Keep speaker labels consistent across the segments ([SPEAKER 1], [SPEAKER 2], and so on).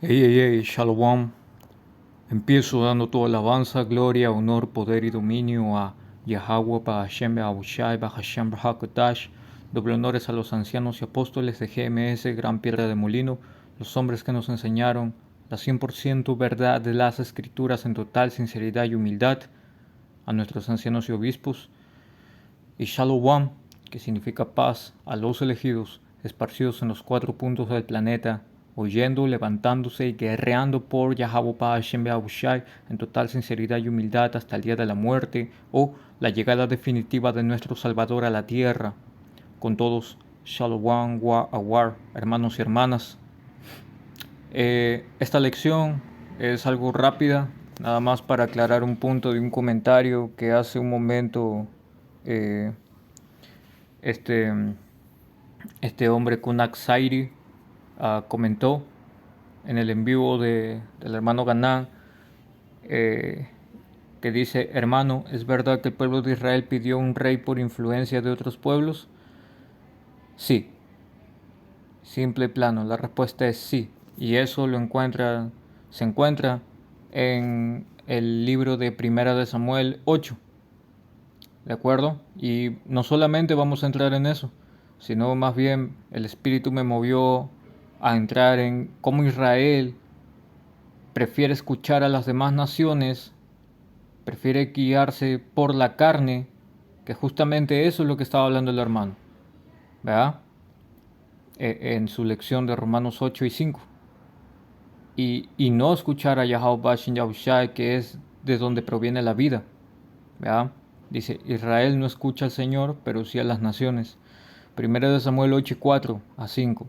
[SPEAKER 1] Shalom. Empiezo dando toda alabanza, gloria, honor, poder y dominio a Yahweh, Bahashem, Ahushai, Bahashem, Bahakadash. Doble honores a los ancianos y apóstoles de GMS, Gran Piedra de Molino, los hombres que nos enseñaron la 100% verdad de las Escrituras en total sinceridad y humildad, a nuestros ancianos y obispos, y Shalom, que significa paz, a los elegidos, esparcidos en los 4 puntos del planeta, oyendo, levantándose y guerreando por Yahweh Hashem Beahushai en total sinceridad y humildad hasta el día de la muerte o la llegada definitiva de nuestro Salvador a la tierra. Con todos, Shalom wa Awar, hermanos y hermanas. Esta lección es algo rápida, nada más para aclarar un punto de un comentario que hace un momento este hombre Kunak Sairi comentó en el en vivo del hermano Ganán, que dice: hermano, ¿es verdad que el pueblo de Israel pidió un rey por influencia de otros pueblos? Sí. Simple y plano, la respuesta es sí. Y eso se encuentra en el libro de Primera de Samuel 8. ¿De acuerdo? Y no solamente vamos a entrar en eso, sino más bien el Espíritu me movió a entrar en cómo Israel prefiere escuchar a las demás naciones, prefiere guiarse por la carne, que justamente eso es lo que estaba hablando el hermano, ¿verdad? En su lección de Romanos 8 y 5. Y no escuchar a Yahweh Bashin Yahushai, que es de donde proviene la vida, ¿verdad? Dice: Israel no escucha al Señor, pero sí a las naciones. Primero de Samuel 8 y 4 a 5.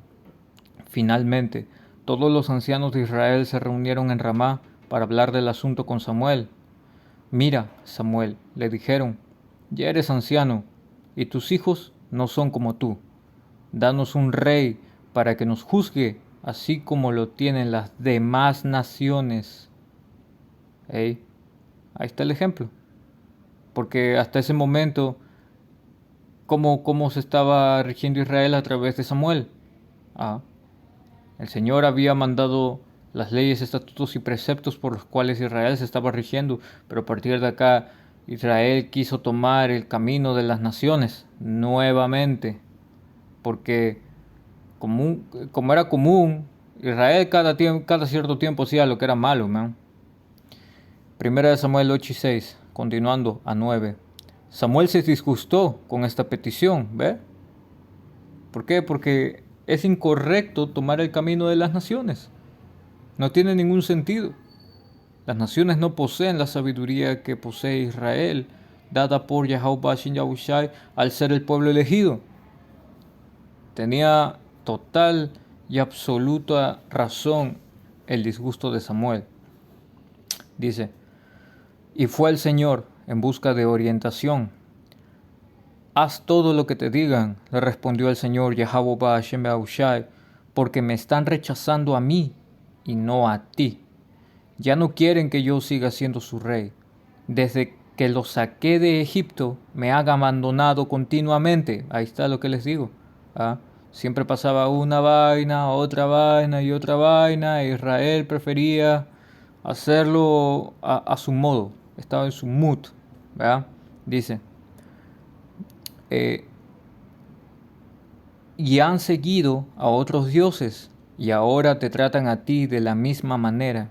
[SPEAKER 1] Finalmente, todos los ancianos de Israel se reunieron en Ramá para hablar del asunto con Samuel. Mira, Samuel, le dijeron, ya eres anciano, y tus hijos no son como tú. Danos un rey para que nos juzgue, así como lo tienen las demás naciones. Ahí está el ejemplo. Porque hasta ese momento, ¿cómo se estaba rigiendo Israel a través de Samuel? El Señor había mandado las leyes, estatutos y preceptos por los cuales Israel se estaba rigiendo, pero a partir de acá Israel quiso tomar el camino de las naciones nuevamente, porque como era común, Israel cada cierto tiempo hacía lo que era malo, man. Primera de Samuel 8 y 6, continuando a 9. Samuel se disgustó con esta petición, ¿ve? ¿Por qué? Porque es incorrecto tomar el camino de las naciones. No tiene ningún sentido. Las naciones no poseen la sabiduría que posee Israel, dada por Yahweh Bashin Yahushai al ser el pueblo elegido. Tenía total y absoluta razón el disgusto de Samuel. Dice: y fue el Señor en busca de orientación. Haz todo lo que te digan, le respondió el Señor Yahweh Bashem Yahushai, porque me están rechazando a mí y no a ti. Ya no quieren que yo siga siendo su rey. Desde que los saqué de Egipto, me han abandonado continuamente. Ahí está lo que les digo. Siempre pasaba una vaina, otra vaina y otra vaina. E Israel prefería hacerlo a su modo. Estaba en su mood. ¿Verdad? Dice: y han seguido a otros dioses, y ahora te tratan a ti de la misma manera.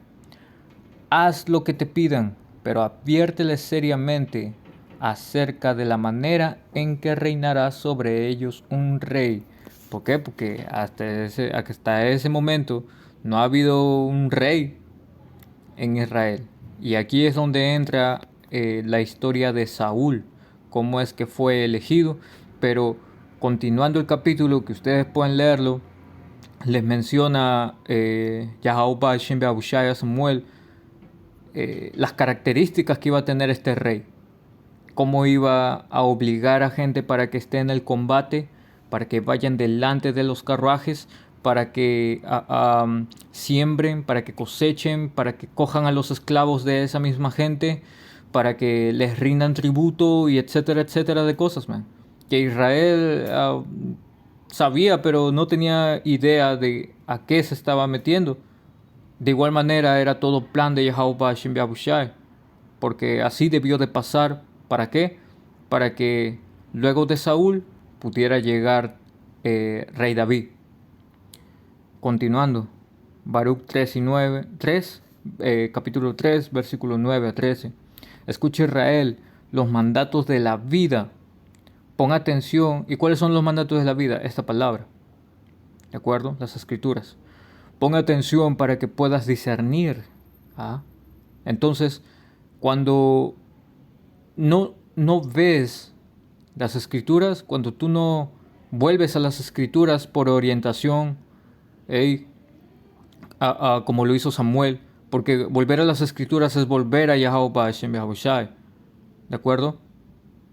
[SPEAKER 1] Haz lo que te pidan, pero adviérteles seriamente acerca de la manera en que reinará sobre ellos un rey. ¿Por qué? Porque hasta ese momento no ha habido un rey en Israel. Y aquí es donde entra la historia de Saúl, cómo es que fue elegido. Pero continuando el capítulo, que ustedes pueden leerlo, les menciona Yahweh Bashem Beahushai a Samuel las características que iba a tener este rey, cómo iba a obligar a gente para que esté en el combate, para que vayan delante de los carruajes, para que siembren, para que cosechen, para que cojan a los esclavos de esa misma gente, para que les rindan tributo y etcétera, etcétera de cosas, man. Que Israel sabía, pero no tenía idea de a qué se estaba metiendo. De igual manera era todo plan de Yahweh Hashem Yahushai, porque así debió de pasar. ¿Para qué? Para que luego de Saúl pudiera llegar Rey David. Continuando, Baruch 3 y 9, 3, capítulo 3, versículos 9 a 13. Escucha Israel, los mandatos de la vida. Pon atención. ¿Y cuáles son los mandatos de la vida? Esta palabra. ¿De acuerdo? Las escrituras. Pon atención para que puedas discernir. ¿Ah? Entonces, cuando no ves las escrituras, cuando tú no vuelves a las escrituras por orientación, como lo hizo Samuel, porque volver a las escrituras es volver a Yahweh Hashem Yahushai. ¿De acuerdo?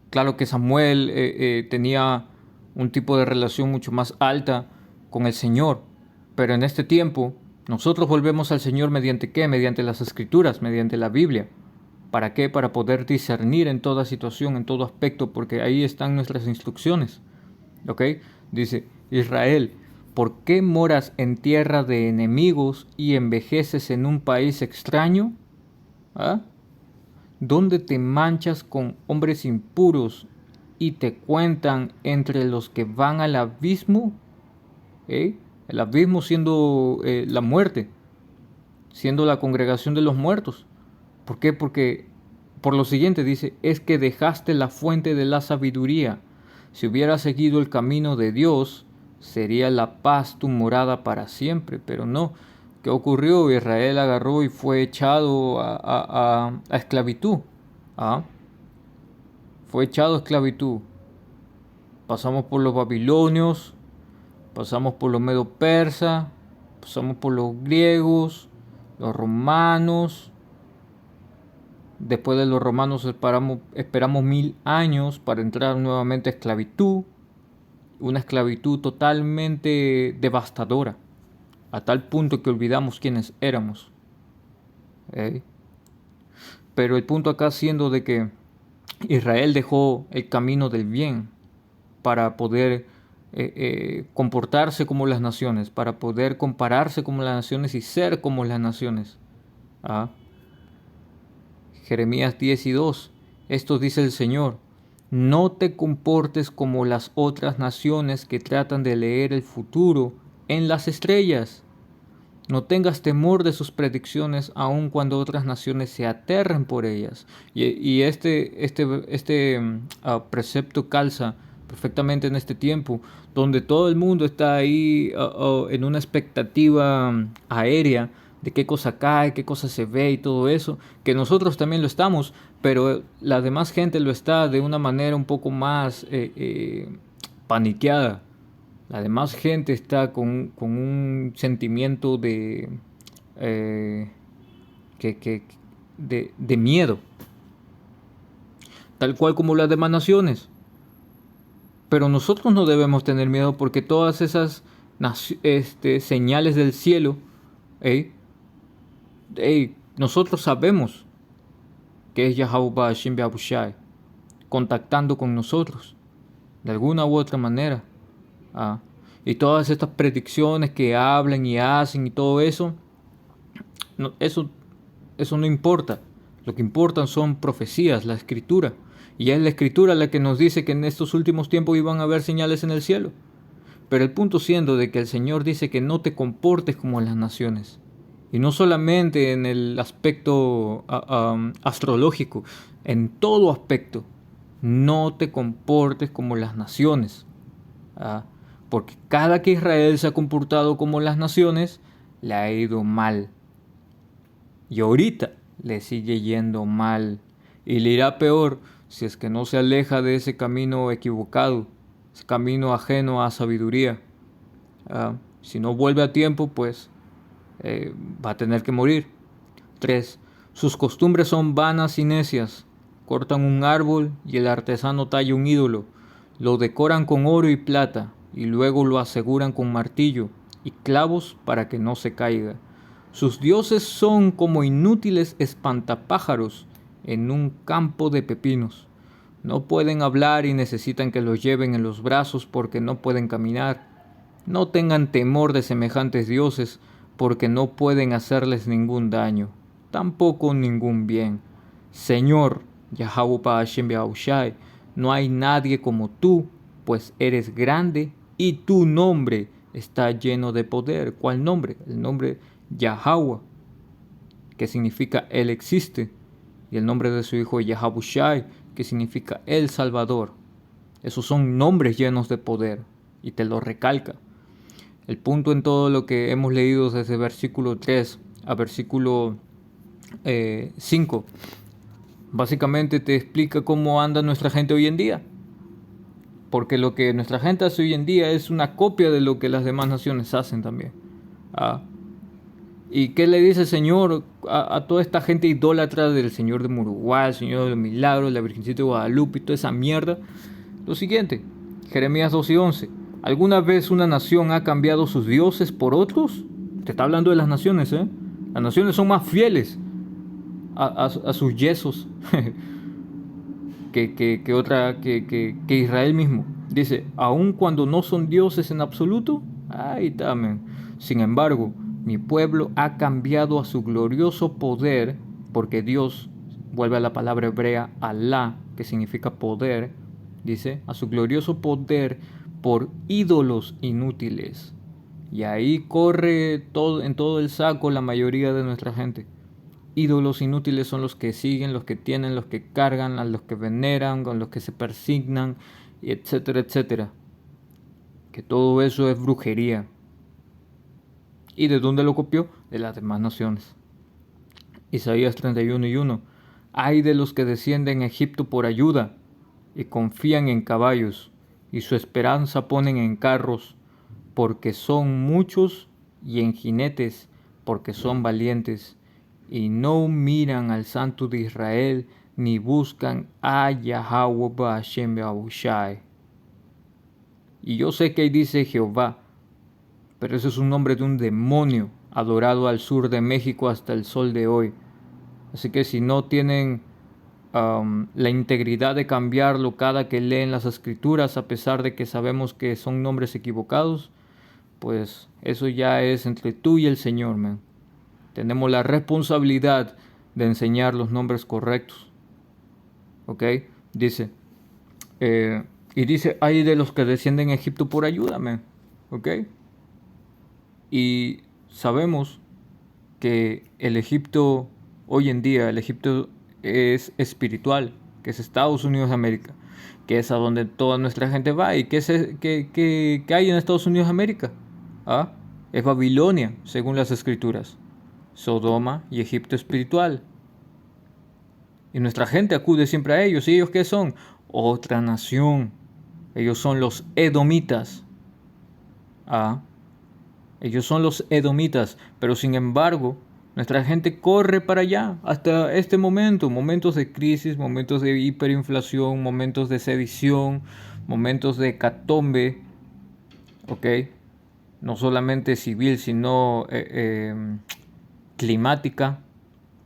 [SPEAKER 1] Claro que Samuel tenía un tipo de relación mucho más alta con el Señor, pero en este tiempo nosotros volvemos al Señor mediante ¿qué? Mediante las escrituras, mediante la Biblia. ¿Para qué? Para poder discernir en toda situación, en todo aspecto, porque ahí están nuestras instrucciones. ¿Ok? Dice, Israel, ¿por qué moras en tierra de enemigos y envejeces en un país extraño? ¿Ah? ¿Dónde te manchas con hombres impuros y te cuentan entre los que van al abismo? El abismo siendo la muerte, siendo la congregación de los muertos. ¿Por qué? Porque por lo siguiente dice, es que dejaste la fuente de la sabiduría. Si hubieras seguido el camino de Dios, sería la paz tu morada para siempre, pero no. ¿Qué ocurrió? Israel agarró y fue echado a esclavitud. ¿Ah? Fue echado a esclavitud. Pasamos por los babilonios, pasamos por los medo-persas, pasamos por los griegos, los romanos. Después de los romanos esperamos 1000 años para entrar nuevamente a esclavitud. Una esclavitud totalmente devastadora, a tal punto que olvidamos quiénes éramos. Pero el punto acá siendo de que Israel dejó el camino del bien para poder comportarse como las naciones, para poder compararse como las naciones y ser como las naciones. ¿Ah? Jeremías 10 y 2. Esto dice el Señor. No te comportes como las otras naciones que tratan de leer el futuro en las estrellas. No tengas temor de sus predicciones, aun cuando otras naciones se aterren por ellas. Y este precepto calza perfectamente en este tiempo, donde todo el mundo está ahí en una expectativa aérea de qué cosa cae, qué cosa se ve y todo eso, que nosotros también lo estamos, pero la demás gente lo está de una manera un poco más paniqueada. La demás gente está con un sentimiento de miedo, tal cual como las demás naciones. Pero nosotros no debemos tener miedo porque todas esas señales del cielo, nosotros sabemos que es Yahweh Hashem Yahushai contactando con nosotros de alguna u otra manera. Y todas estas predicciones que hablan y hacen y todo eso, eso no importa. Lo que importan son profecías, la escritura. Y es la escritura la que nos dice que en estos últimos tiempos iban a haber señales en el cielo. Pero el punto siendo de que el Señor dice que no te comportes como las naciones. Y no solamente en el aspecto astrológico, en todo aspecto. No te comportes como las naciones. Porque cada que Israel se ha comportado como las naciones, le ha ido mal. Y ahorita le sigue yendo mal. Y le irá peor si es que no se aleja de ese camino equivocado, ese camino ajeno a sabiduría. Si no vuelve a tiempo, pues va a tener que morir. 3. Sus costumbres son vanas y necias. Cortan un árbol y el artesano talla un ídolo. Lo decoran con oro y plata y luego lo aseguran con martillo y clavos para que no se caiga. Sus dioses son como inútiles espantapájaros en un campo de pepinos. No pueden hablar y necesitan que los lleven en los brazos porque no pueden caminar. No tengan temor de semejantes dioses, porque no pueden hacerles ningún daño, tampoco ningún bien. Señor, Yahweh Ba'ashem Yahushai, no hay nadie como tú, pues eres grande y tu nombre está lleno de poder. ¿Cuál nombre? El nombre Yahweh, que significa Él existe, y el nombre de su hijo Yahabushai, que significa El Salvador. Esos son nombres llenos de poder, y te lo recalca. El punto en todo lo que hemos leído desde versículo 3 a versículo 5, básicamente te explica cómo anda nuestra gente hoy en día. Porque lo que nuestra gente hace hoy en día es una copia de lo que las demás naciones hacen también. ¿Y qué le dice el Señor a toda esta gente idólatra del Señor de Muruguay, el Señor de los Milagros, la Virgencita de Guadalupe y toda esa mierda? Lo siguiente, Jeremías 2:11. ¿Alguna vez una nación ha cambiado sus dioses por otros? Te está hablando de las naciones, ¿eh? Las naciones son más fieles a sus yesos que Israel mismo. Dice, aun cuando no son dioses en absoluto, ahí también. Sin embargo, mi pueblo ha cambiado a su glorioso poder, porque Dios, vuelve a la palabra hebrea, Alá, que significa poder, dice, a su glorioso poder por ídolos inútiles. Y ahí corre en todo el saco la mayoría de nuestra gente. Ídolos inútiles son los que siguen, los que tienen, los que cargan, a los que veneran, con los que se persignan, etcétera, etcétera. Que todo eso es brujería. ¿Y de dónde lo copió? De las demás naciones. Isaías 31:1. Ay de los que descienden a Egipto por ayuda y confían en caballos y su esperanza ponen en carros, porque son muchos, y en jinetes, porque son valientes, y no miran al Santo de Israel, ni buscan a Yahweh Ba'ashem Yahushai. Y yo sé que ahí dice Jehová, pero ese es un nombre de un demonio adorado al sur de México hasta el sol de hoy. Así que si no tienen la integridad de cambiarlo cada que leen las escrituras, a pesar de que sabemos que son nombres equivocados, pues eso ya es entre tú y el Señor, man. Tenemos la responsabilidad de enseñar los nombres correctos. ¿Ok? Dice, y dice, ay de los que descienden a Egipto por ayuda, man. ¿Ok? Y sabemos que el Egipto, hoy en día, el Egipto es espiritual, que es Estados Unidos de América, que es a donde toda nuestra gente va. ¿Y qué hay en Estados Unidos de América? Es Babilonia, según las escrituras. Sodoma y Egipto espiritual. Y nuestra gente acude siempre a ellos. ¿Y ellos qué son? Otra nación. Ellos son los edomitas. Ellos son los edomitas. Pero sin embargo, nuestra gente corre para allá hasta este momento. Momentos de crisis, momentos de hiperinflación, momentos de sedición, momentos de hecatombe. ¿Ok? No solamente civil, sino climática,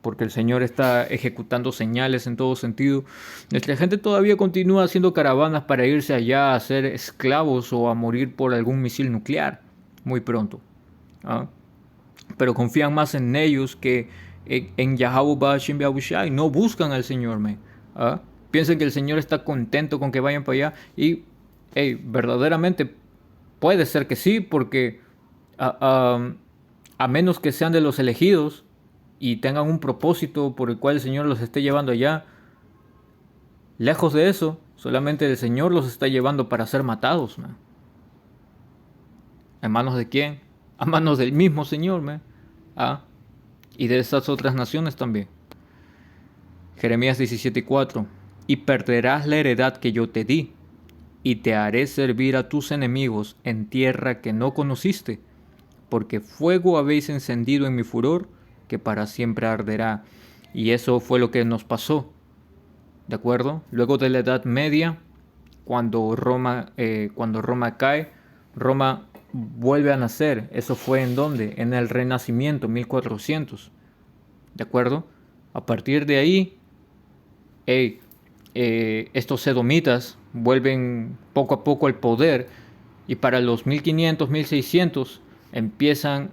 [SPEAKER 1] porque el Señor está ejecutando señales en todo sentido. Nuestra gente todavía continúa haciendo caravanas para irse allá a ser esclavos o a morir por algún misil nuclear muy pronto. Pero confían más en ellos que en Yahweh Ba'ashem Yahushai. No buscan al Señor, piensan que el Señor está contento con que vayan para allá y verdaderamente puede ser que sí, porque a menos que sean de los elegidos y tengan un propósito por el cual el Señor los esté llevando allá, lejos de eso, solamente el Señor los está llevando para ser matados, man. ¿En manos de quién? A manos del mismo Señor, man. Y de esas otras naciones también. Jeremías 17:4. Y perderás la heredad que yo te di, y te haré servir a tus enemigos en tierra que no conociste, porque fuego habéis encendido en mi furor, que para siempre arderá. Y eso fue lo que nos pasó, ¿de acuerdo? Luego de la Edad Media, cuando Roma cae, Roma vuelve a nacer. ¿Eso fue en dónde? En el Renacimiento, 1400, ¿de acuerdo? A partir de ahí, estos edomitas vuelven poco a poco al poder, y para los 1500, 1600 empiezan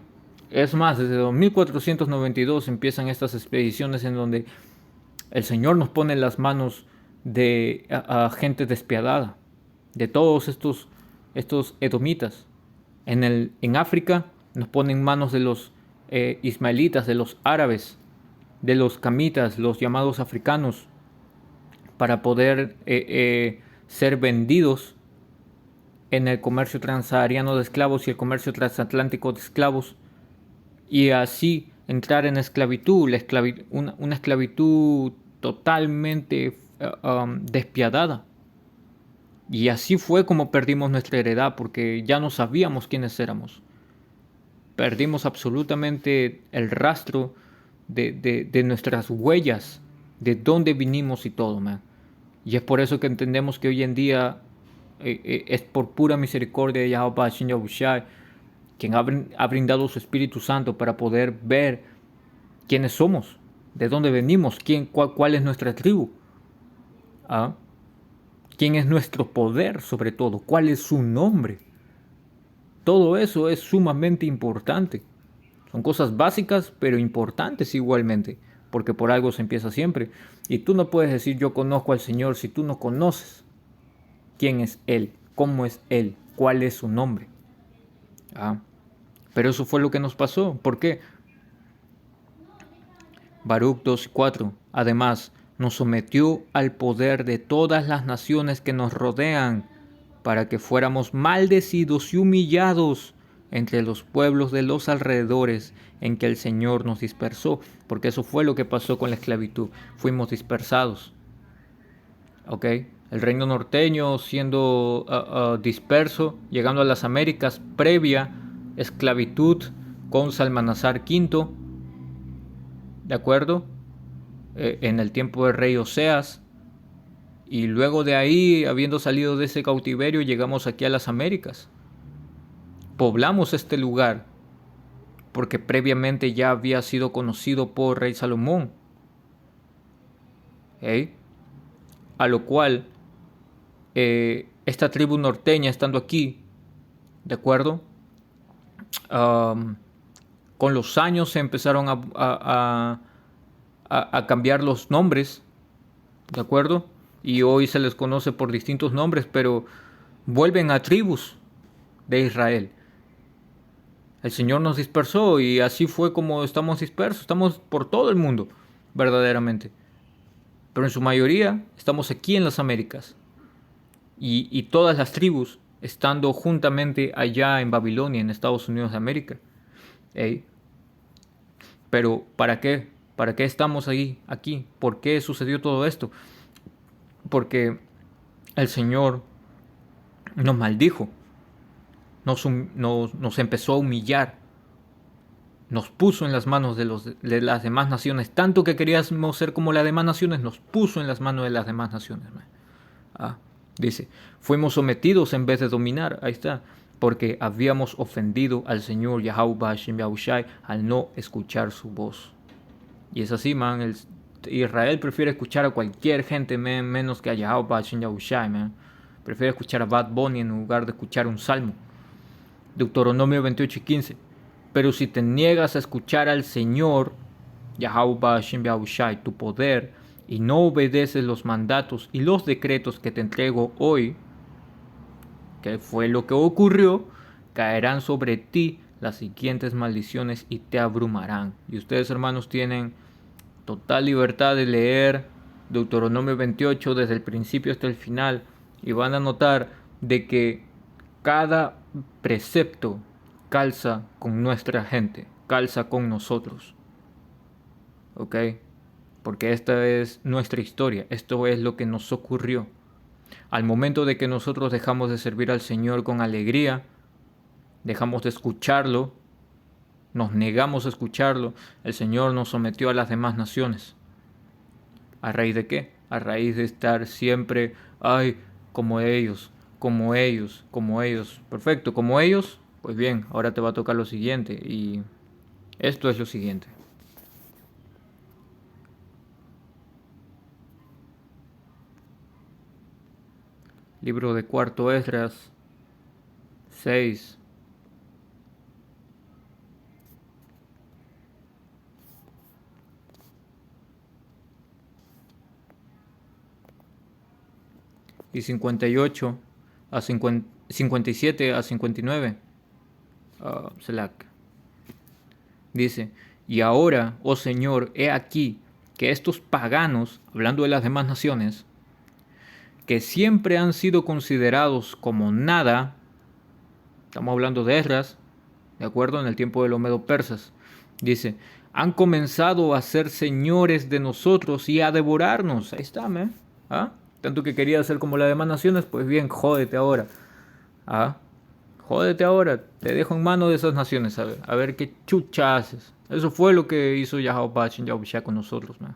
[SPEAKER 1] Es más, desde 2492 empiezan estas expediciones en donde el Señor nos pone en las manos de a gente despiadada, de todos estos edomitas. En África nos pone en manos de los ismaelitas, de los árabes, de los camitas, los llamados africanos, para poder ser vendidos en el comercio transsahariano de esclavos y el comercio transatlántico de esclavos, y así entrar en esclavitud, una esclavitud totalmente despiadada. Y así fue como perdimos nuestra heredad, porque ya no sabíamos quiénes éramos. Perdimos absolutamente el rastro de nuestras huellas, de dónde vinimos y todo, man. Y es por eso que entendemos que hoy en día es por pura misericordia de Yahweh Hashem Yahushai quien ha brindado su Espíritu Santo para poder ver quiénes somos, de dónde venimos, cuál es nuestra tribu, ¿ah? Quién es nuestro poder sobre todo, cuál es su nombre. Todo eso es sumamente importante. Son cosas básicas, pero importantes igualmente, porque por algo se empieza siempre. Y tú no puedes decir yo conozco al Señor si tú no conoces quién es Él, cómo es Él, cuál es su nombre. ¿Ah? Pero eso fue lo que nos pasó. ¿Por qué? Baruch 2:4. Además, nos sometió al poder de todas las naciones que nos rodean, para que fuéramos maldecidos y humillados entre los pueblos de los alrededores en que el Señor nos dispersó, porque eso fue lo que pasó con la esclavitud, fuimos dispersados. ¿Ok? El reino norteño siendo disperso, llegando a las Américas previa esclavitud con Salmanasar V, ¿de acuerdo? En el tiempo del rey Oseas. Y luego de ahí, habiendo salido de ese cautiverio, llegamos aquí a las Américas. Poblamos este lugar porque previamente ya había sido conocido por rey Salomón. ¿Okay? A lo cual, esta tribu norteña estando aquí, ¿de acuerdo? Con los años se empezaron a cambiar los nombres, ¿de acuerdo? Y hoy se les conoce por distintos nombres, pero vuelven a tribus de Israel. El Señor nos dispersó y así fue como estamos dispersos. Estamos por todo el mundo, verdaderamente. Pero en su mayoría estamos aquí en las Américas. Y todas las tribus estando juntamente allá en Babilonia, en Estados Unidos de América. ¿Eh? Pero ¿para qué? ¿Para qué estamos ahí, aquí? ¿Por qué sucedió todo esto? Porque el Señor nos maldijo, nos empezó a humillar, nos puso en las manos de las demás naciones, tanto que queríamos ser como las demás naciones, nos puso en las manos de las demás naciones. Dice, fuimos sometidos en vez de dominar, ahí está, porque habíamos ofendido al Señor Yahweh Hashem Yahushai al no escuchar su voz. Y es así, man, Israel prefiere escuchar a cualquier gente menos que a Yahweh Hashem Yahushai, man. Prefiere escuchar a Bad Bunny en lugar de escuchar un salmo. Deuteronomio 28:15. Pero si te niegas a escuchar al Señor, Yahweh Hashem Yahushai, tu poder, y no obedeces los mandatos y los decretos que te entrego hoy, que fue lo que ocurrió, caerán sobre ti las siguientes maldiciones y te abrumarán. Y ustedes, hermanos, tienen total libertad de leer Deuteronomio 28 desde el principio hasta el final y van a notar de que cada precepto calza con nuestra gente, calza con nosotros. ¿Ok? Porque esta es nuestra historia, esto es lo que nos ocurrió. Al momento de que nosotros dejamos de servir al Señor con alegría, dejamos de escucharlo, nos negamos a escucharlo, el Señor nos sometió a las demás naciones. ¿A raíz de qué? A raíz de estar siempre, ay, como ellos, como ellos, como ellos. Perfecto, como ellos, pues bien, ahora te va a tocar lo siguiente. Y esto es lo siguiente. Libro de Cuarto Esdras 6. y 58 a 57 a 59. Selak. Dice, y ahora, oh Señor, he aquí que estos paganos, hablando de las demás naciones, que siempre han sido considerados como nada, estamos hablando de Esdras, ¿de acuerdo? En el tiempo de los medo-persas, dice, han comenzado a ser señores de nosotros y a devorarnos. Ahí está, ¿me? ¿Ah? Tanto que quería ser como las demás naciones, pues bien, jódete ahora. ¿Ah? Jódete ahora, te dejo en manos de esas naciones, a ver qué chucha haces. Eso fue lo que hizo Yahweh Yahushua con nosotros, ¿no?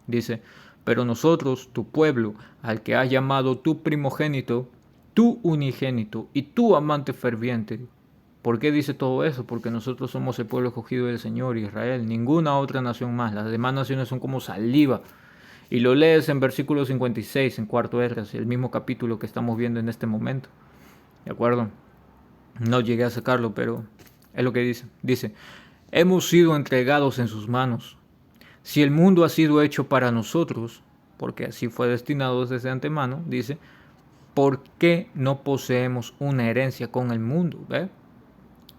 [SPEAKER 1] Dice, pero nosotros, tu pueblo, al que has llamado tu primogénito, tu unigénito y tu amante ferviente. ¿Por qué dice todo eso? Porque nosotros somos el pueblo escogido del Señor, Israel, ninguna otra nación más. Las demás naciones son como saliva. Y lo lees en versículo 56, en cuarto Esdras, el mismo capítulo que estamos viendo en este momento. ¿De acuerdo? No llegué a sacarlo, pero es lo que dice. Dice, hemos sido entregados en sus manos. Si el mundo ha sido hecho para nosotros, porque así fue destinado desde antemano, dice, ¿por qué no poseemos una herencia con el mundo? ¿Ve?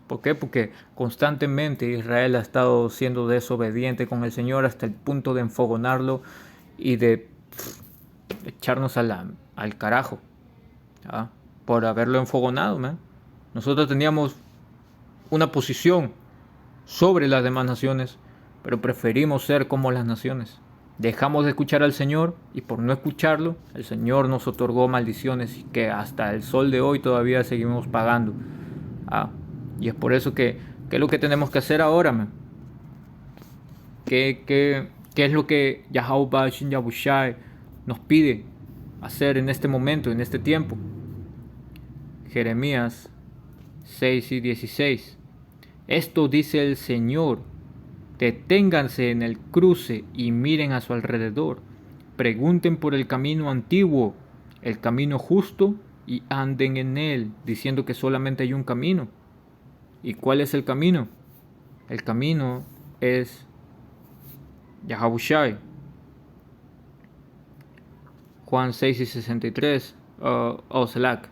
[SPEAKER 1] ¿Por qué? Porque constantemente Israel ha estado siendo desobediente con el Señor hasta el punto de enfogonarlo y de echarnos al carajo, ¿ah? Por haberlo enfogonado, ¿me? Nosotros teníamos una posición sobre las demás naciones, pero preferimos ser como las naciones. Dejamos de escuchar al Señor y por no escucharlo, el Señor nos otorgó maldiciones que hasta el sol de hoy todavía seguimos pagando. Y es por eso que, ¿qué es lo que tenemos que hacer ahora, man? ¿Qué es lo que Yahweh Yahushua nos pide hacer en este momento, en este tiempo? Jeremías 6 y 16. Esto dice el Señor: deténganse en el cruce y miren a su alrededor. Pregunten por el camino antiguo, el camino justo, y anden en él, diciendo que solamente hay un camino. ¿Y cuál es el camino? El camino es Yahushua. Juan 6 y 63. Selak.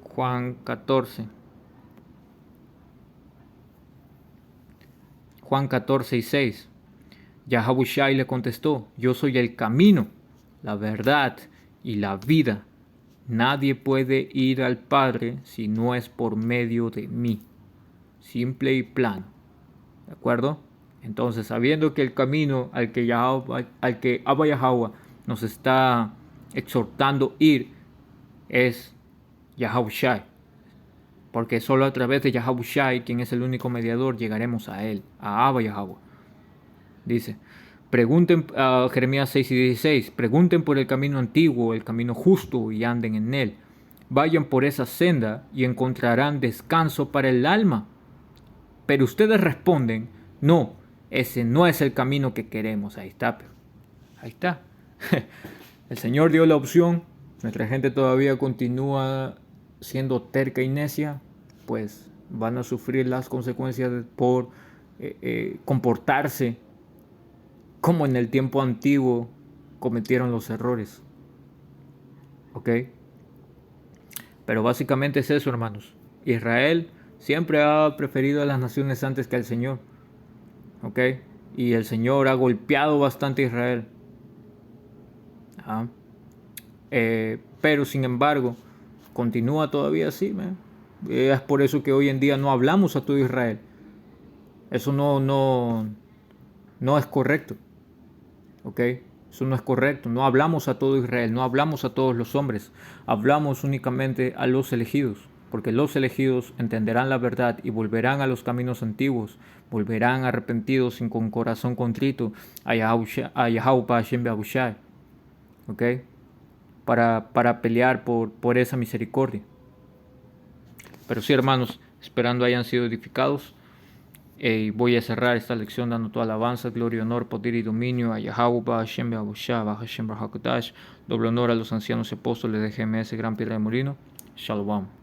[SPEAKER 1] Juan 14. Juan 14 y 6. Yahushua le contestó: yo soy el camino, la verdad y la vida. Nadie puede ir al Padre si no es por medio de mí. Simple y plano. ¿De acuerdo? Entonces, sabiendo que el camino al que Abba Yahweh nos está exhortando ir es Yahushua. Porque solo a través de Yahushua, quien es el único mediador, llegaremos a él, a Abba Yahweh. Dice, pregunten, Jeremías 6 y 16, pregunten por el camino antiguo, el camino justo, y anden en él. Vayan por esa senda y encontrarán descanso para el alma. Pero ustedes responden, no, ese no es el camino que queremos. Ahí está, ahí está. El Señor dio la opción, nuestra gente todavía continúa siendo terca y necia, pues van a sufrir las consecuencias por comportarse como en el tiempo antiguo cometieron los errores. ¿Ok? Pero básicamente es eso, hermanos. Israel siempre ha preferido a las naciones antes que al Señor. ¿Ok? Y el Señor ha golpeado bastante a Israel. Pero sin embargo, continúa todavía así. Es por eso que hoy en día no hablamos a todo Israel. Eso no es correcto. ¿Ok? Eso no es correcto. No hablamos a todo Israel, no hablamos a todos los hombres. Hablamos únicamente a los elegidos. Porque los elegidos entenderán la verdad y volverán a los caminos antiguos. Volverán arrepentidos y con corazón contrito a Yahweh Hashem Yahushua. ¿Ok? Para pelear por esa misericordia. Pero sí, hermanos, esperando hayan sido edificados. Voy a cerrar esta lección dando toda alabanza, gloria, honor, poder y dominio a Yahweh, Hashem, Yahushua, Hashem, Bahakudash. Doble honor a los ancianos y apóstoles de GMS Gran Piedra de Molino. Shalom.